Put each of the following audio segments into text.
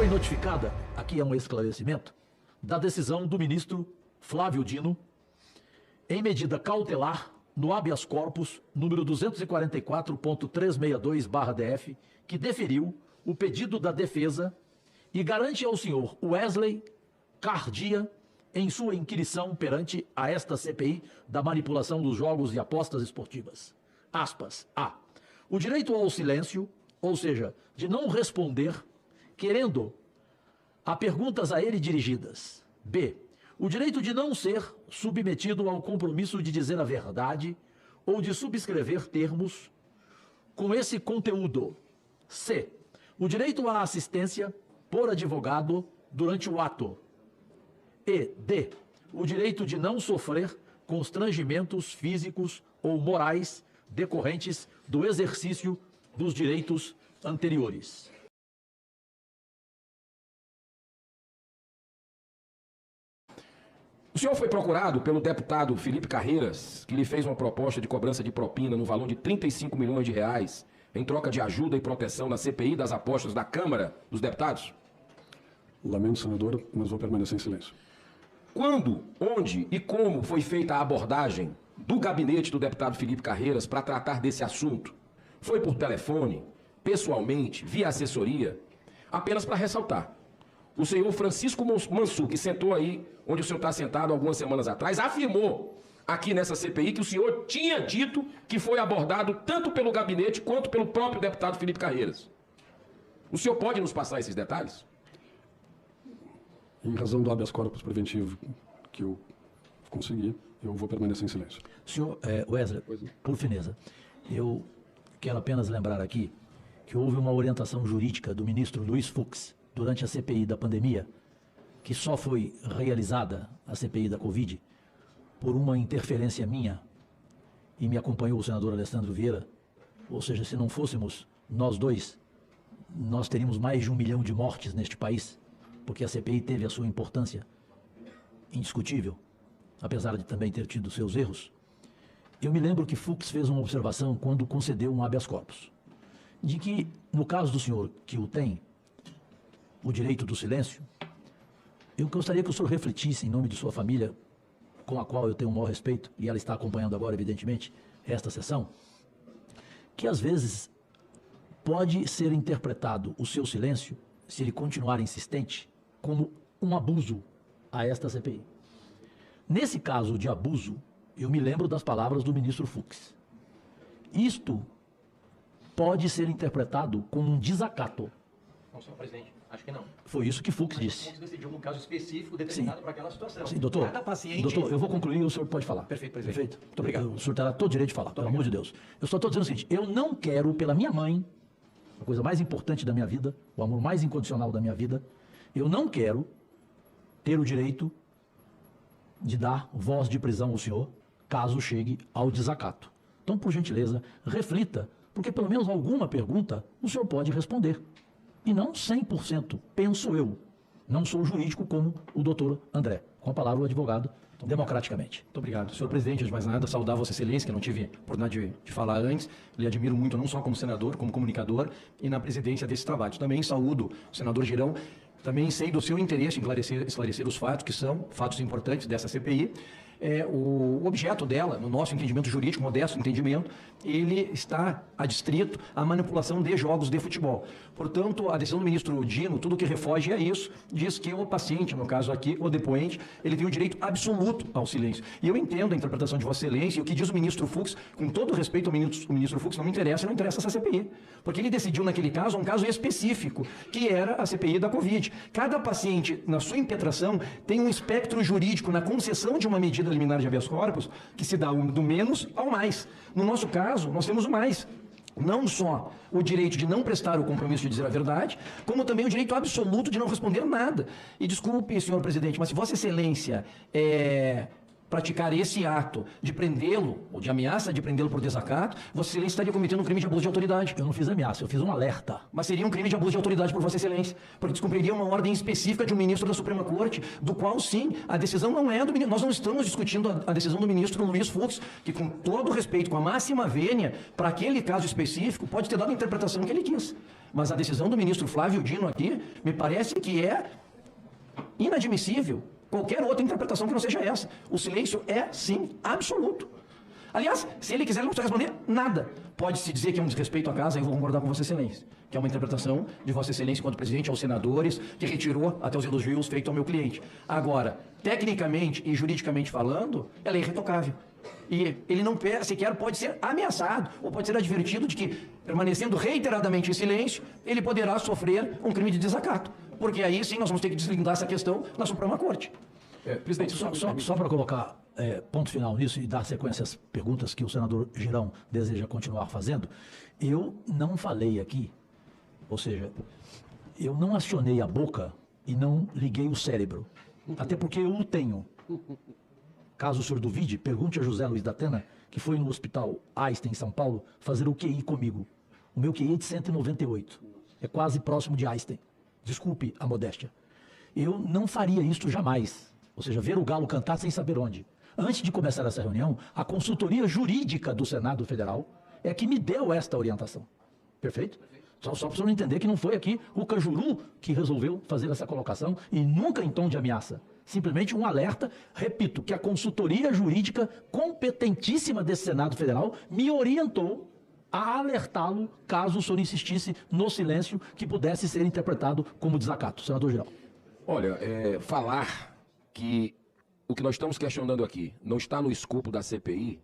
notificada, aqui é um esclarecimento, da decisão do ministro Flávio Dino em medida cautelar no habeas corpus número 244.362/DF, que deferiu o pedido da defesa e garante ao senhor Wesley Cardia em sua inquirição perante a esta CPI da manipulação dos jogos e apostas esportivas. Aspas. A. O direito ao silêncio, ou seja, de não responder, querendo a perguntas a ele dirigidas. B. O direito de não ser submetido ao compromisso de dizer a verdade ou de subscrever termos com esse conteúdo. C. O direito à assistência por advogado durante o ato. E D. O direito de não sofrer constrangimentos físicos ou morais decorrentes do exercício dos direitos anteriores. O senhor foi procurado pelo deputado Felipe Carreiras, que lhe fez uma proposta de cobrança de propina no valor de R$35 milhões em troca de ajuda e proteção na CPI das apostas da Câmara dos Deputados? Lamento, senador, mas vou permanecer em silêncio. Quando, onde e como foi feita a abordagem do gabinete do deputado Felipe Carreiras para tratar desse assunto? Foi por telefone, pessoalmente, via assessoria? Apenas para ressaltar. O senhor Francisco Mansur, que sentou aí onde o senhor está sentado algumas semanas atrás, afirmou aqui nessa CPI que o senhor tinha dito que foi abordado tanto pelo gabinete quanto pelo próprio deputado Felipe Carreiras. O senhor pode nos passar esses detalhes? Em razão do habeas corpus preventivo que eu consegui, eu vou permanecer em silêncio. Senhor Wesley, por fineza, eu quero apenas lembrar aqui que houve uma orientação jurídica do ministro Luiz Fux durante a CPI da pandemia, que só foi realizada, a CPI da Covid, por uma interferência minha, e me acompanhou o senador Alessandro Vieira, ou seja, se não fôssemos nós dois, nós teríamos mais de 1 milhão de mortes neste país, porque a CPI teve a sua importância indiscutível, apesar de também ter tido seus erros. Eu me lembro que Fux fez uma observação quando concedeu um habeas corpus, de que, no caso do senhor que o tem, o direito do silêncio, eu gostaria que o senhor refletisse em nome de sua família, com a qual eu tenho o maior respeito, e ela está acompanhando agora, evidentemente, esta sessão, que às vezes pode ser interpretado o seu silêncio, se ele continuar insistente, como um abuso a esta CPI. Nesse caso de abuso, eu me lembro das palavras do ministro Fux. Isto pode ser interpretado como um desacato. Não, senhor presidente, acho que não. Foi isso que Fux disse. Fux decidiu num caso específico determinado para aquela situação. Sim, doutor. Cada paciente... Doutor, eu vou concluir e o senhor pode falar. Perfeito, presidente. Perfeito? Muito obrigado. O senhor terá todo o direito de falar, pelo amor de Deus. Eu só estou dizendo o seguinte, eu não quero, pela minha mãe, a coisa mais importante da minha vida, o amor mais incondicional da minha vida, eu não quero ter o direito de dar voz de prisão ao senhor, caso chegue ao desacato. Então, por gentileza, reflita, porque pelo menos alguma pergunta o senhor pode responder. E não 100%, penso eu. Não sou jurídico como o doutor André. Com a palavra o advogado, democraticamente. Muito obrigado. Senhor presidente, antes de mais nada, saudar Vossa Excelência, que eu não tive oportunidade de falar antes. Lhe admiro muito, não só como senador, como comunicador e na presidência desse trabalho. Também saúdo o senador Girão. Também sei do seu interesse em esclarecer os fatos, que são fatos importantes dessa CPI. O objeto dela, no nosso entendimento jurídico, modesto entendimento, ele está adstrito à manipulação de jogos de futebol. Portanto, a decisão do ministro Dino, tudo que refoge a isso, diz que o paciente, no caso aqui, o depoente, ele tem o direito absoluto ao silêncio. E eu entendo a interpretação de Vossa Excelência, e o que diz o ministro Fux, com todo respeito ao ministro Fux, não me interessa, não interessa essa CPI. Porque ele decidiu naquele caso, um caso específico, que era a CPI da Covid. Cada paciente, na sua impetração, tem um espectro jurídico na concessão de uma medida liminar de habeas corpus, que se dá do menos ao mais. No nosso caso, nós temos o mais. Não só o direito de não prestar o compromisso de dizer a verdade, como também o direito absoluto de não responder nada. E desculpe, senhor presidente, mas se Vossa Excelência praticar esse ato de prendê-lo, ou de ameaça de prendê-lo por desacato, Vossa Excelência estaria cometendo um crime de abuso de autoridade. Eu não fiz ameaça, eu fiz um alerta. Mas seria um crime de abuso de autoridade por Vossa Excelência, porque descumpriria uma ordem específica de um ministro da Suprema Corte, do qual, sim, a decisão não é do ministro. Nós não estamos discutindo a decisão do ministro Luiz Fux, que, com todo respeito, com a máxima vênia, para aquele caso específico, pode ter dado a interpretação que ele quis. Mas a decisão do ministro Flávio Dino aqui, me parece que é inadmissível qualquer outra interpretação que não seja essa. O silêncio é, sim, absoluto. Aliás, se ele quiser, ele não precisa responder nada. Pode-se dizer que é um desrespeito à casa, eu vou concordar com Vossa Excelência, que é uma interpretação de Vossa Excelência enquanto presidente aos senadores, que retirou até os elogios feitos ao meu cliente. Agora, tecnicamente e juridicamente falando, ela é irretocável. E ele não sequer pode ser ameaçado, ou pode ser advertido de que, permanecendo reiteradamente em silêncio, ele poderá sofrer um crime de desacato. Porque aí sim nós vamos ter que deslindar essa questão na Suprema Corte. Presidente, só para colocar ponto final nisso e dar sequência às perguntas que o senador Girão deseja continuar fazendo, eu não falei aqui, ou seja, eu não acionei a boca e não liguei o cérebro, até porque eu o tenho. Caso o senhor duvide, pergunte a José Luiz da Atena, que foi no Hospital Einstein, em São Paulo, fazer o QI comigo. O meu QI é de 198, é quase próximo de Einstein. Desculpe a modéstia. Eu não faria isso jamais. Ou seja, ver o galo cantar sem saber onde. Antes de começar essa reunião, a consultoria jurídica do Senado Federal é que me deu esta orientação. Perfeito? Só para o senhor entender que não foi aqui o Cajuru que resolveu fazer essa colocação e nunca em tom de ameaça. Simplesmente um alerta, repito, que a consultoria jurídica competentíssima desse Senado Federal me orientou a alertá-lo caso o senhor insistisse no silêncio que pudesse ser interpretado como desacato. Senador Girão. Olha, falar que o que nós estamos questionando aqui não está no escopo da CPI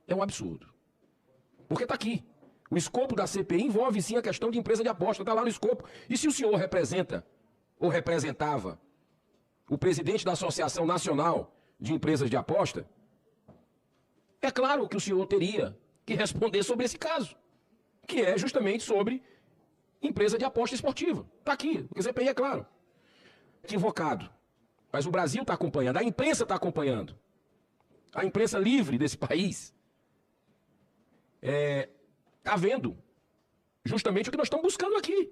é um absurdo. Porque está aqui. O escopo da CPI envolve sim a questão de empresa de aposta, está lá no escopo. E se o senhor representa ou representava o presidente da Associação Nacional de Empresas de Aposta, é claro que o senhor teria que responder sobre esse caso, que é justamente sobre empresa de aposta esportiva. Está aqui, o CPI é claro. Equivocado. Mas o Brasil está acompanhando, a imprensa está acompanhando. A imprensa livre desse país está vendo justamente o que nós estamos buscando aqui.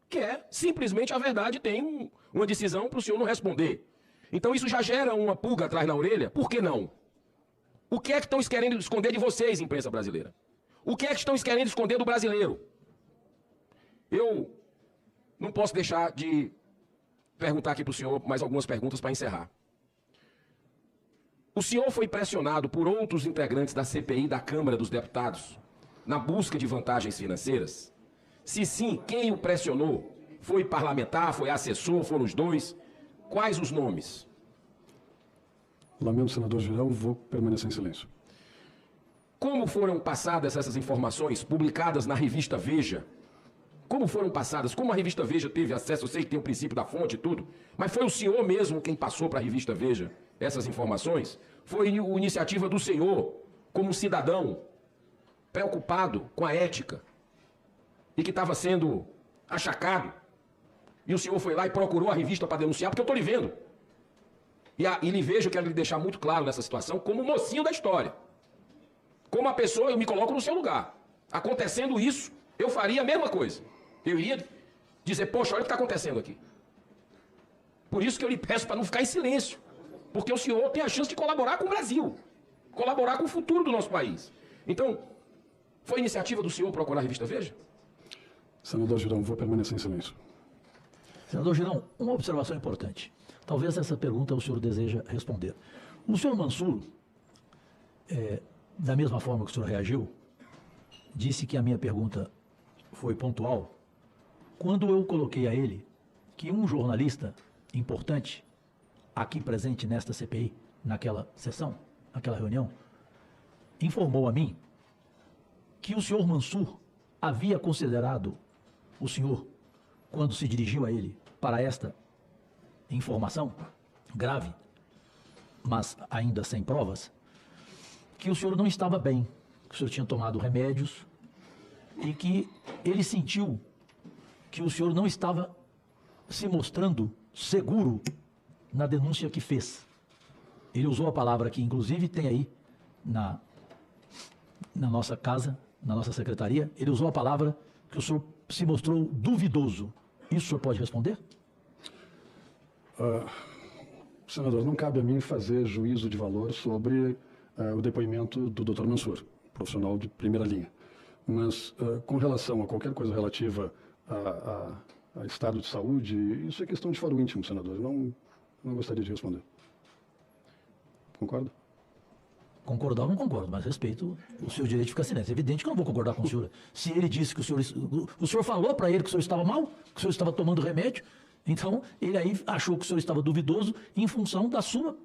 Que é, simplesmente, a verdade tem uma decisão para o senhor não responder. Então isso já gera uma pulga atrás na orelha. Por que não? O que é que estão querendo esconder de vocês, imprensa brasileira? O que é que estão querendo esconder do brasileiro? Eu não posso deixar de perguntar aqui para o senhor mais algumas perguntas para encerrar. O senhor foi pressionado por outros integrantes da CPI da Câmara dos Deputados na busca de vantagens financeiras? Se sim, quem o pressionou? Foi parlamentar, foi assessor, foram os dois? Quais os nomes? Lamento, senador Girão, vou permanecer em silêncio. Como foram passadas essas informações publicadas na revista Veja? Como foram passadas? Como a revista Veja teve acesso? Eu sei que tem o princípio da fonte e tudo, mas foi o senhor mesmo quem passou para a revista Veja essas informações? Foi iniciativa do senhor, como cidadão, preocupado com a ética e que estava sendo achacado? E o senhor foi lá e procurou a revista para denunciar, porque eu estou lhe vendo. E lhe vejo, eu quero lhe deixar muito claro nessa situação, como mocinho da história. Como a pessoa, eu me coloco no seu lugar. Acontecendo isso, eu faria a mesma coisa. Eu iria dizer, poxa, olha o que está acontecendo aqui. Por isso que eu lhe peço para não ficar em silêncio. Porque o senhor tem a chance de colaborar com o Brasil. Colaborar com o futuro do nosso país. Então, foi iniciativa do senhor procurar a revista Veja? Senador Girão, vou permanecer em silêncio. Senador Girão, uma observação importante. Talvez essa pergunta o senhor deseja responder. O senhor Mansur, da mesma forma que o senhor reagiu, disse que a minha pergunta foi pontual quando eu coloquei a ele que um jornalista importante, aqui presente nesta CPI, naquela sessão, naquela reunião, informou a mim que o senhor Mansur havia considerado o senhor, quando se dirigiu a ele para esta informação grave, mas ainda sem provas, que o senhor não estava bem, que o senhor tinha tomado remédios e que ele sentiu que o senhor não estava se mostrando seguro na denúncia que fez. Ele usou a palavra que, inclusive, tem aí na nossa casa, na nossa secretaria, ele usou a palavra que o senhor se mostrou duvidoso. Isso o senhor pode responder? Senador, não cabe a mim fazer juízo de valor sobre o depoimento do Dr. Mansur, profissional de primeira linha. Mas, com relação a qualquer coisa relativa a estado de saúde, isso é questão de foro íntimo, senador. Não gostaria de responder. Concorda? Concordar eu não concordo, mas respeito o seu direito de ficar silêncio. É evidente que eu não vou concordar com o senhor. Se ele disse que o senhor falou para ele que o senhor estava mal, que o senhor estava tomando remédio, então ele aí achou que o senhor estava duvidoso em função da sua,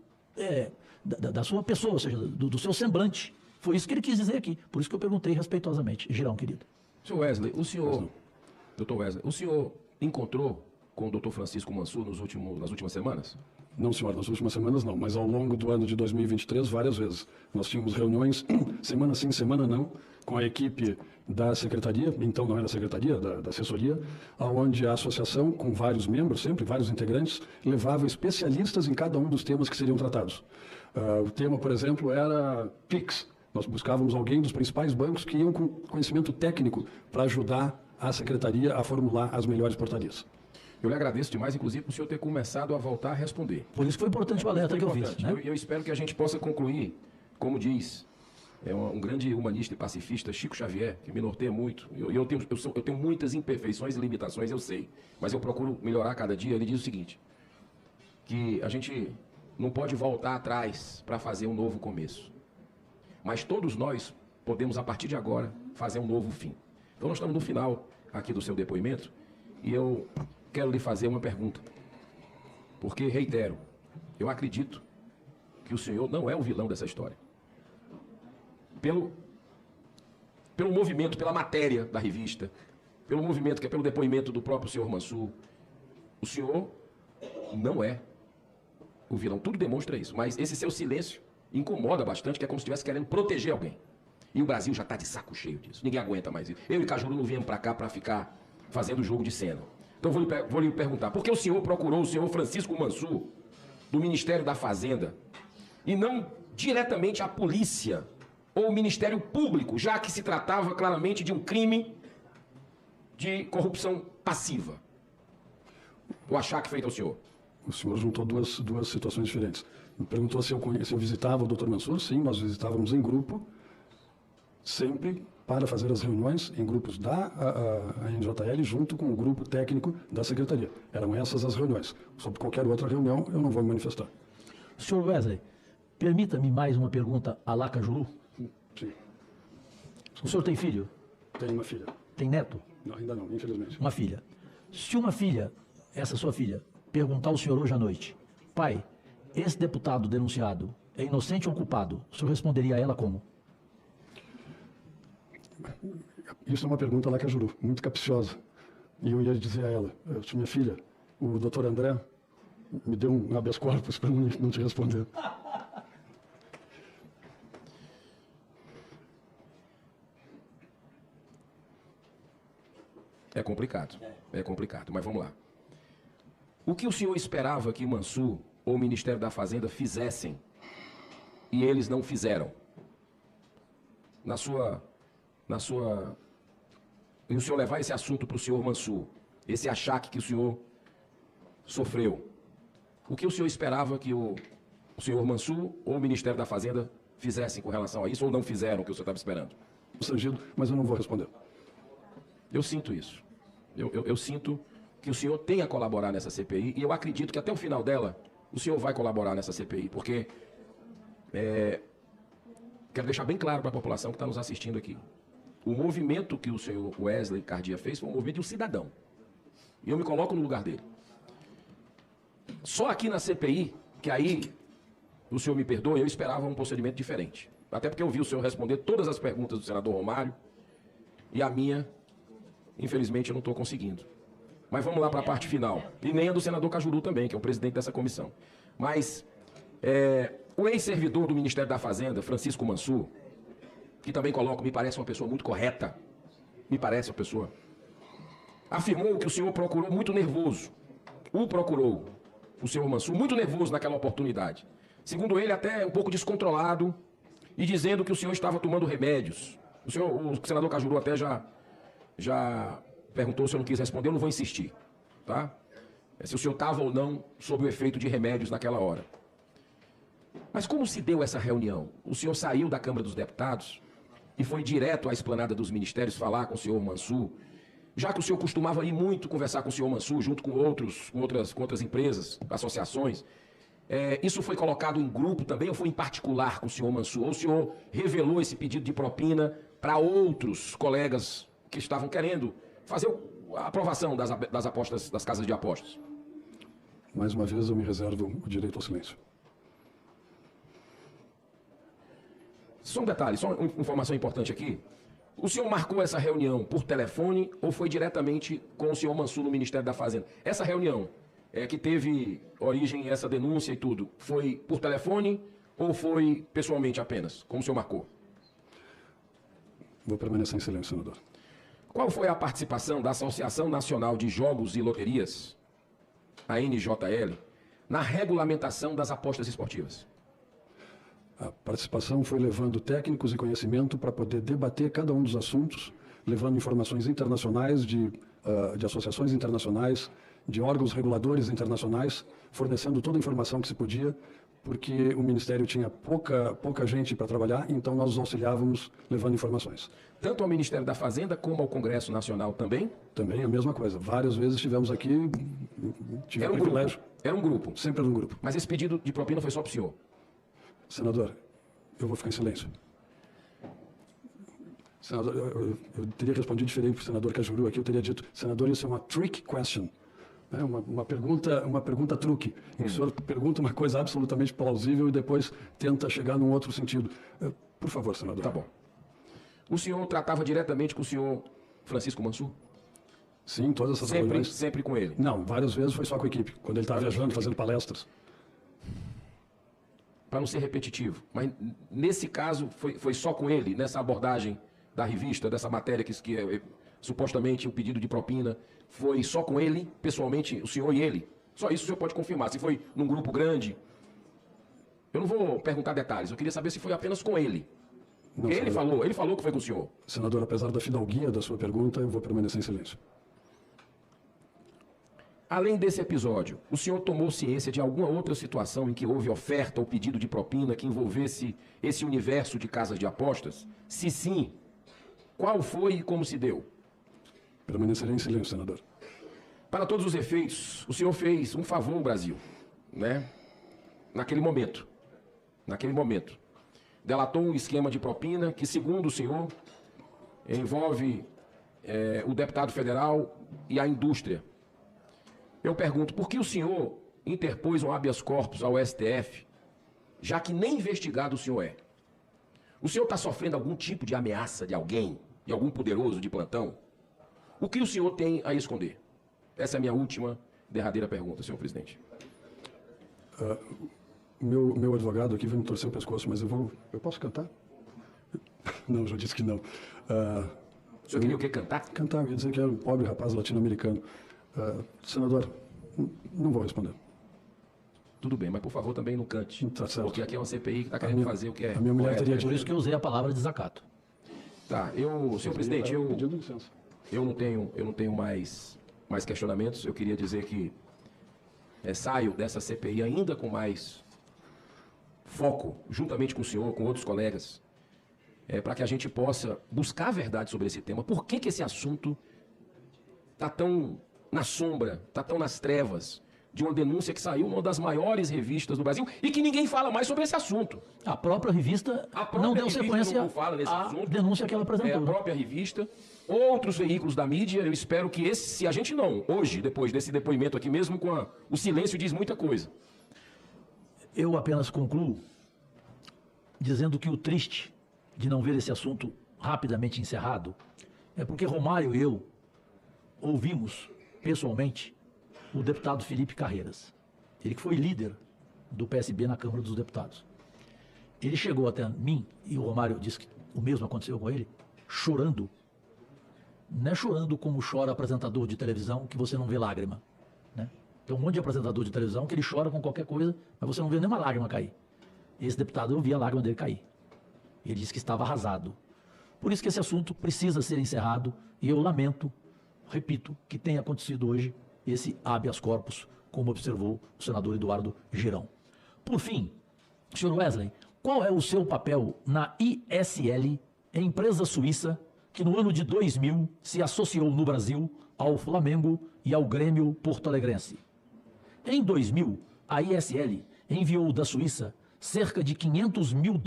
da sua pessoa, ou seja, do seu semblante. Foi isso que ele quis dizer aqui. Por isso que eu perguntei respeitosamente. Girão, querido. Senhor Wesley, Dr. Wesley, o senhor encontrou com o Dr. Francisco Mansur nas últimas semanas? Não, senhor, nas últimas semanas não, mas ao longo do ano de 2023, várias vezes. Nós tínhamos reuniões, semana sim, semana não, com a equipe da secretaria, então não era a secretaria, da assessoria, onde a associação, com vários membros, sempre vários integrantes, levava especialistas em cada um dos temas que seriam tratados. O tema, por exemplo, era PIX. Nós buscávamos alguém dos principais bancos que iam com conhecimento técnico para ajudar a secretaria a formular as melhores portarias. Eu lhe agradeço demais, inclusive, por o senhor ter começado a voltar a responder. Por isso foi importante o alerta que eu fiz. Né? Eu espero que a gente possa concluir, como diz um grande humanista e pacifista, Chico Xavier, que me norteia muito. Eu tenho muitas imperfeições e limitações, eu sei, mas eu procuro melhorar cada dia. Ele diz o seguinte, que a gente não pode voltar atrás para fazer um novo começo. Mas todos nós podemos, a partir de agora, fazer um novo fim. Então nós estamos no final aqui do seu depoimento e eu quero lhe fazer uma pergunta. Porque, reitero, eu acredito que o senhor não é o vilão dessa história. Pelo movimento, pela matéria da revista, pelo movimento que é pelo depoimento do próprio senhor Mansur, o senhor não é o vilão. Tudo demonstra isso, mas esse seu silêncio incomoda bastante, que é como se estivesse querendo proteger alguém. E o Brasil já está de saco cheio disso. Ninguém aguenta mais isso. Eu e Cajuru não viemos para cá para ficar fazendo jogo de cena. Então vou lhe perguntar, por que o senhor procurou o senhor Francisco Mansur, do Ministério da Fazenda, e não diretamente a polícia ou o Ministério Público, já que se tratava claramente de um crime de corrupção passiva? O achaque feito ao senhor. O senhor juntou duas situações diferentes. Me perguntou se eu visitava o Dr. Mansur. Sim, nós visitávamos em grupo, sempre para fazer as reuniões em grupos da NJL junto com o grupo técnico da Secretaria. Eram essas as reuniões. Sobre qualquer outra reunião, eu não vou me manifestar. Senhor Wesley, permita-me mais uma pergunta a lá Cajuru. Sim. O senhor tem filho? Tenho uma filha. Tem neto? Não, ainda não, infelizmente. Uma filha. Se uma filha, essa sua filha, perguntar ao senhor hoje à noite, pai, esse deputado denunciado é inocente ou culpado, o senhor responderia a ela como? Isso é uma pergunta lá Cajuru, muito capciosa. E eu ia dizer a ela, minha filha, o doutor André me deu um habeas corpus para não te responder. É complicado, mas vamos lá. O que o senhor esperava que Mansur ou o Ministério da Fazenda fizessem e eles não fizeram? E o senhor levar esse assunto para o senhor Mansur, esse achaque que o senhor sofreu, o que o senhor esperava que o senhor Mansur ou o Ministério da Fazenda fizessem com relação a isso, ou não fizeram o que o senhor estava esperando? Constrangido, mas eu não vou responder. Eu sinto isso. Eu sinto que o senhor tem a colaborar nessa CPI, e eu acredito que até o final dela, o senhor vai colaborar nessa CPI, porque quero deixar bem claro para a população que está nos assistindo aqui. O movimento que o senhor Wesley Cardia fez foi um movimento de um cidadão. E eu me coloco no lugar dele. Só aqui na CPI, que aí, o senhor me perdoe, eu esperava um procedimento diferente. Até porque eu vi o senhor responder todas as perguntas do senador Romário, e a minha, infelizmente, eu não estou conseguindo. Mas vamos lá para a parte final. E nem a do senador Cajuru também, que é o presidente dessa comissão. Mas o ex-servidor do Ministério da Fazenda, Francisco Mansur, que também me parece uma pessoa muito correta, afirmou que o senhor procurou muito nervoso. O procurou o senhor Mansur, muito nervoso naquela oportunidade. Segundo ele, até um pouco descontrolado e dizendo que o senhor estava tomando remédios. O senador Cajuru até já perguntou se eu não quis responder, eu não vou insistir, tá? Se o senhor estava ou não sob o efeito de remédios naquela hora. Mas como se deu essa reunião? O senhor saiu da Câmara dos Deputados e foi direto à esplanada dos ministérios falar com o senhor Mansur, já que o senhor costumava ir muito conversar com o senhor Mansur, junto com outras empresas, associações. Isso foi colocado em grupo também ou foi em particular com o senhor Mansur? Ou o senhor revelou esse pedido de propina para outros colegas que estavam querendo fazer a aprovação das apostas, das casas de apostas? Mais uma vez, eu me reservo o direito ao silêncio. Só um detalhe, só uma informação importante aqui. O senhor marcou essa reunião por telefone ou foi diretamente com o senhor Mansur no Ministério da Fazenda? Essa reunião que teve origem essa denúncia e tudo, foi por telefone ou foi pessoalmente apenas, como o senhor marcou? Vou permanecer em silêncio, senador. Qual foi a participação da Associação Nacional de Jogos e Loterias, a NJL, na regulamentação das apostas esportivas? A participação foi levando técnicos e conhecimento para poder debater cada um dos assuntos, levando informações internacionais de associações internacionais, de órgãos reguladores internacionais, fornecendo toda a informação que se podia, porque o Ministério tinha pouca gente para trabalhar, então nós os auxiliávamos levando informações. Tanto ao Ministério da Fazenda como ao Congresso Nacional também? Também a mesma coisa. Várias vezes estivemos aqui, tive o privilégio. Era um grupo? Sempre era um grupo. Mas esse pedido de propina foi só para o senhor? Senador, eu vou ficar em silêncio. Senador, eu teria respondido diferente para o senador Cajuru aqui, eu teria dito, senador, isso é uma trick question. É uma pergunta truque, em que o senhor pergunta uma coisa absolutamente plausível e depois tenta chegar num outro sentido. Por favor, senador. Tá bom. O senhor tratava diretamente com o senhor Francisco Mansur? Sim, todas essas reuniões. Sempre com ele? Não, várias vezes foi só com a equipe, quando ele estava viajando, fazendo palestras. Para não ser repetitivo, mas nesse caso foi só com ele, nessa abordagem da revista, dessa matéria que é supostamente o pedido de propina, foi só com ele, pessoalmente, o senhor e ele? Só isso o senhor pode confirmar. Se foi num grupo grande, eu não vou perguntar detalhes, eu queria saber se foi apenas com ele. Não, ele falou que foi com o senhor. Senador, apesar da fidalguia da sua pergunta, eu vou permanecer em silêncio. Além desse episódio, o senhor tomou ciência de alguma outra situação em que houve oferta ou pedido de propina que envolvesse esse universo de casas de apostas? Se sim, qual foi e como se deu? Permanecerei em silêncio, senador. Para todos os efeitos, o senhor fez um favor ao Brasil, né? Naquele momento. Delatou um esquema de propina que, segundo o senhor, envolve o deputado federal e a indústria. Eu pergunto, por que o senhor interpôs um habeas corpus ao STF, já que nem investigado o senhor é? O senhor está sofrendo algum tipo de ameaça de alguém, de algum poderoso de plantão? O que o senhor tem a esconder? Essa é a minha última, derradeira pergunta, senhor presidente. Meu advogado aqui vai me torcer o pescoço, mas eu posso cantar? Não, já disse que não. O senhor queria o quê? Cantar? Cantar, eu ia dizer que era um pobre rapaz latino-americano. Senador, não vou responder. Tudo bem, mas por favor também não cante. Tá certo. Porque aqui é uma CPI que está querendo fazer o que é. A minha mulher correto. teria Por isso que eu usei a palavra desacato. Tá, senhor presidente, Pedindo licença. eu não tenho mais questionamentos. Eu queria dizer que saio dessa CPI ainda com mais foco, juntamente com o senhor, com outros colegas, para que a gente possa buscar a verdade sobre esse tema. Por que esse assunto está tão na sombra, está tão nas trevas de uma denúncia que saiu numa das maiores revistas do Brasil e que ninguém fala mais sobre esse assunto? A própria revista não deu sequência à denúncia que ela apresentou. A própria revista, outros veículos da mídia, eu espero que se a gente não, hoje, depois desse depoimento aqui, mesmo com o silêncio diz muita coisa. Eu apenas concluo dizendo que o triste de não ver esse assunto rapidamente encerrado é porque Romário e eu ouvimos pessoalmente o deputado Felipe Carreiras, ele que foi líder do PSB na Câmara dos Deputados. Ele chegou até mim, e o Romário disse que o mesmo aconteceu com ele, chorando. Não é chorando como chora apresentador de televisão, que você não vê lágrima, né? Tem um monte de apresentador de televisão que ele chora com qualquer coisa, mas você não vê nenhuma lágrima cair. Esse deputado, eu vi a lágrima dele cair. Ele disse que estava arrasado. Por isso que esse assunto precisa ser encerrado e eu lamento, repito, que tenha acontecido hoje esse habeas corpus, como observou o senador Eduardo Girão. Por fim, senhor Wesley, qual é o seu papel na ISL, empresa suíça que no ano de 2000 se associou no Brasil ao Flamengo e ao Grêmio porto-alegrense? Em 2000, a ISL enviou da Suíça cerca de $500 mil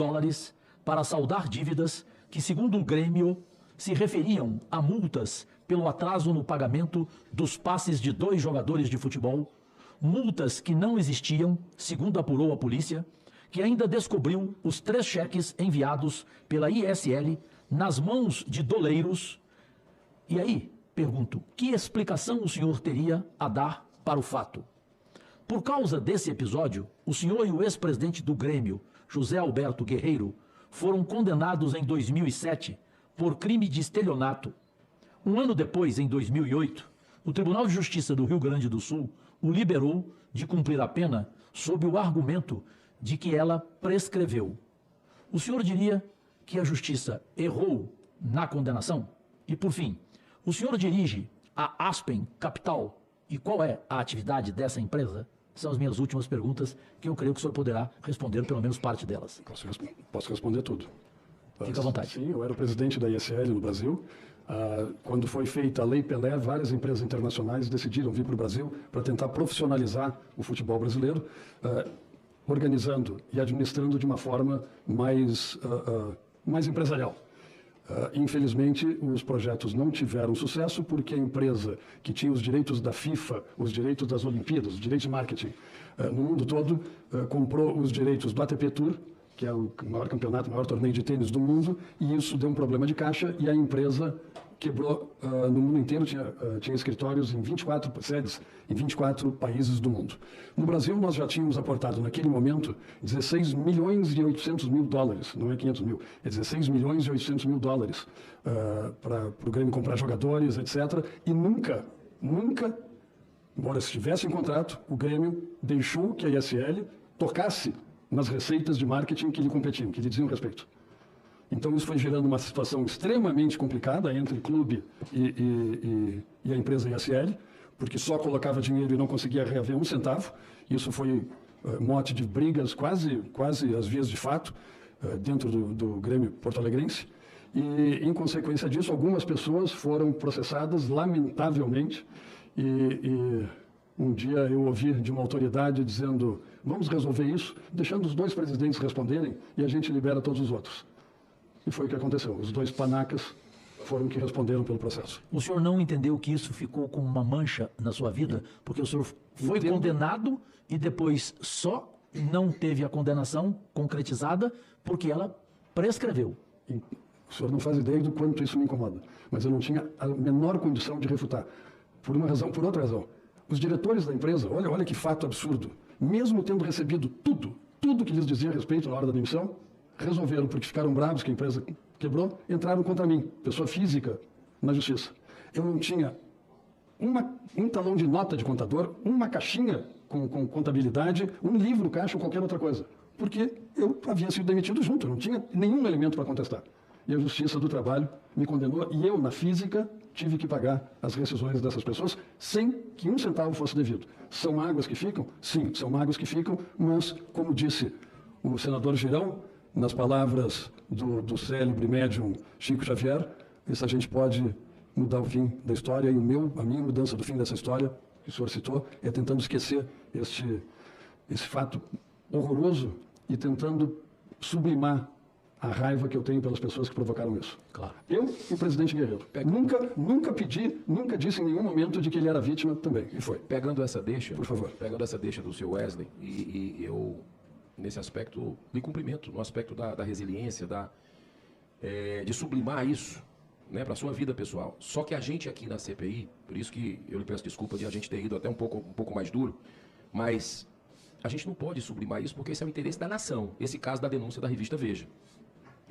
para saldar dívidas que, segundo o Grêmio, se referiam a multas pelo atraso no pagamento dos passes de 2 jogadores de futebol, multas que não existiam, segundo apurou a polícia, que ainda descobriu os 3 cheques enviados pela ISL nas mãos de doleiros. E aí, pergunto, que explicação o senhor teria a dar para o fato? Por causa desse episódio, o senhor e o ex-presidente do Grêmio, José Alberto Guerreiro, foram condenados em 2007 por crime de estelionato. Um ano depois, em 2008, o Tribunal de Justiça do Rio Grande do Sul o liberou de cumprir a pena sob o argumento de que ela prescreveu. O senhor diria que a Justiça errou na condenação? E, por fim, o senhor dirige a Aspen Capital e qual é a atividade dessa empresa? São as minhas últimas perguntas que eu creio que o senhor poderá responder pelo menos parte delas. Posso responder tudo. Fica à vontade. Sim, eu era o presidente da ISL no Brasil. Quando foi feita a Lei Pelé, várias empresas internacionais decidiram vir para o Brasil para tentar profissionalizar o futebol brasileiro, organizando e administrando de uma forma mais empresarial. Infelizmente, os projetos não tiveram sucesso porque a empresa que tinha os direitos da FIFA, os direitos das Olimpíadas, os direitos de marketing no mundo todo, comprou os direitos do ATP Tour, que é o maior campeonato, o maior torneio de tênis do mundo, e isso deu um problema de caixa e a empresa quebrou no mundo inteiro, tinha escritórios em 24 sedes, em 24 países do mundo. No Brasil, nós já tínhamos aportado, naquele momento, 16 milhões e 800 mil dólares, não é 500 mil, é 16 milhões e 800 mil dólares para o Grêmio comprar jogadores, etc. E nunca, embora estivesse em contrato, o Grêmio deixou que a ISL tocasse nas receitas de marketing que lhe competiam, que lhe diziam respeito. Então, isso foi gerando uma situação extremamente complicada entre o clube e a empresa ISL, porque só colocava dinheiro e não conseguia reaver um centavo. Isso foi mote de brigas quase às vias de fato dentro do Grêmio porto-alegrense. E, em consequência disso, algumas pessoas foram processadas, lamentavelmente. E um dia eu ouvi de uma autoridade dizendo: vamos resolver isso, deixando os 2 presidentes responderem e a gente libera todos os outros. E foi o que aconteceu. Os 2 panacas foram que responderam pelo processo. O senhor não entendeu que isso ficou como uma mancha na sua vida? Porque o senhor foi condenado e depois só não teve a condenação concretizada porque ela prescreveu. O senhor não faz ideia do quanto isso me incomoda. Mas eu não tinha a menor condição de refutar. Por uma razão, por outra razão. Os diretores da empresa, olha que fato absurdo, mesmo tendo recebido tudo que lhes dizia a respeito na hora da demissão, resolveram, porque ficaram bravos que a empresa quebrou, entraram contra mim, pessoa física, na justiça. Eu não tinha um talão de nota de contador, uma caixinha com contabilidade, um livro caixa ou qualquer outra coisa, porque eu havia sido demitido junto, eu não tinha nenhum elemento para contestar. E a Justiça do Trabalho me condenou e eu, na física, tive que pagar as rescisões dessas pessoas sem que um centavo fosse devido. São mágoas que ficam? Sim, são mágoas que ficam, mas, como disse o senador Girão, nas palavras do célebre médium Chico Xavier, essa gente pode mudar o fim da história e a minha mudança do fim dessa história, que o senhor citou, é tentando esquecer esse fato horroroso e tentando sublimar a raiva que eu tenho pelas pessoas que provocaram isso. Claro. Eu e o presidente Guerreiro. Nunca pedi, nunca disse em nenhum momento de que ele era vítima também. E foi. Pegando essa deixa, por favor. Pegando essa deixa do seu Wesley, e eu, nesse aspecto, lhe cumprimento, no aspecto da resiliência, de sublimar isso, né, para a sua vida pessoal. Só que a gente aqui na CPI, por isso que eu lhe peço desculpa de a gente ter ido até um pouco mais duro, mas a gente não pode sublimar isso porque esse é o interesse da nação. Esse caso da denúncia da revista Veja.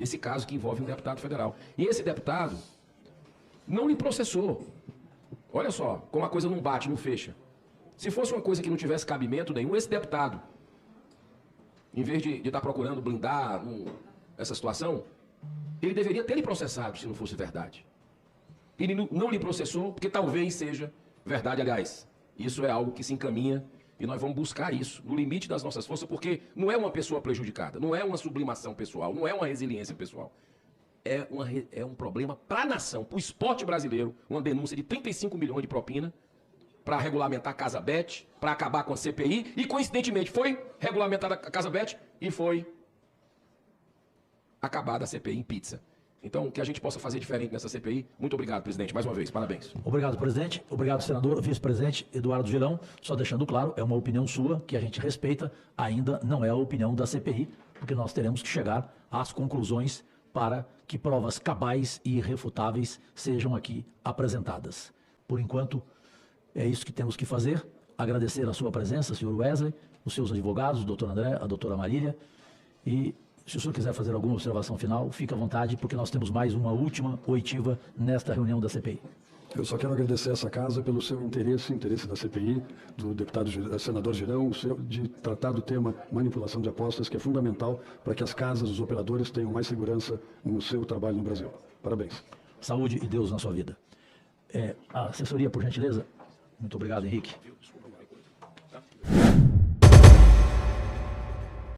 Esse caso que envolve um deputado federal. E esse deputado não lhe processou. Olha só, como a coisa não bate, não fecha. Se fosse uma coisa que não tivesse cabimento nenhum, esse deputado, em vez de estar procurando blindar essa situação, ele deveria ter lhe processado, se não fosse verdade. Ele não lhe processou, porque talvez seja verdade. Aliás, isso é algo que se encaminha e nós vamos buscar isso, no limite das nossas forças, porque não é uma pessoa prejudicada, não é uma sublimação pessoal, não é uma resiliência pessoal. É um problema para a nação, para o esporte brasileiro, uma denúncia de 35 milhões de propina para regulamentar a Casa Bet, para acabar com a CPI, e coincidentemente foi regulamentada a Casa Bet e foi acabada a CPI em pizza. Então, que a gente possa fazer diferente nessa CPI. Muito obrigado, presidente, mais uma vez. Parabéns. Obrigado, presidente. Obrigado, senador. Vice-presidente Eduardo Girão. Só deixando claro, é uma opinião sua que a gente respeita, ainda não é a opinião da CPI, porque nós teremos que chegar às conclusões para que provas cabais e irrefutáveis sejam aqui apresentadas. Por enquanto, é isso que temos que fazer. Agradecer a sua presença, senhor Wesley, os seus advogados, o doutor André, a doutora Marília, e se o senhor quiser fazer alguma observação final, fique à vontade, porque nós temos mais uma última oitiva nesta reunião da CPI. Eu só quero agradecer a essa casa pelo seu interesse da CPI, do senador Girão, de tratar do tema manipulação de apostas, que é fundamental para que as casas, os operadores tenham mais segurança no seu trabalho no Brasil. Parabéns. Saúde e Deus na sua vida. A assessoria, por gentileza. Muito obrigado, Henrique.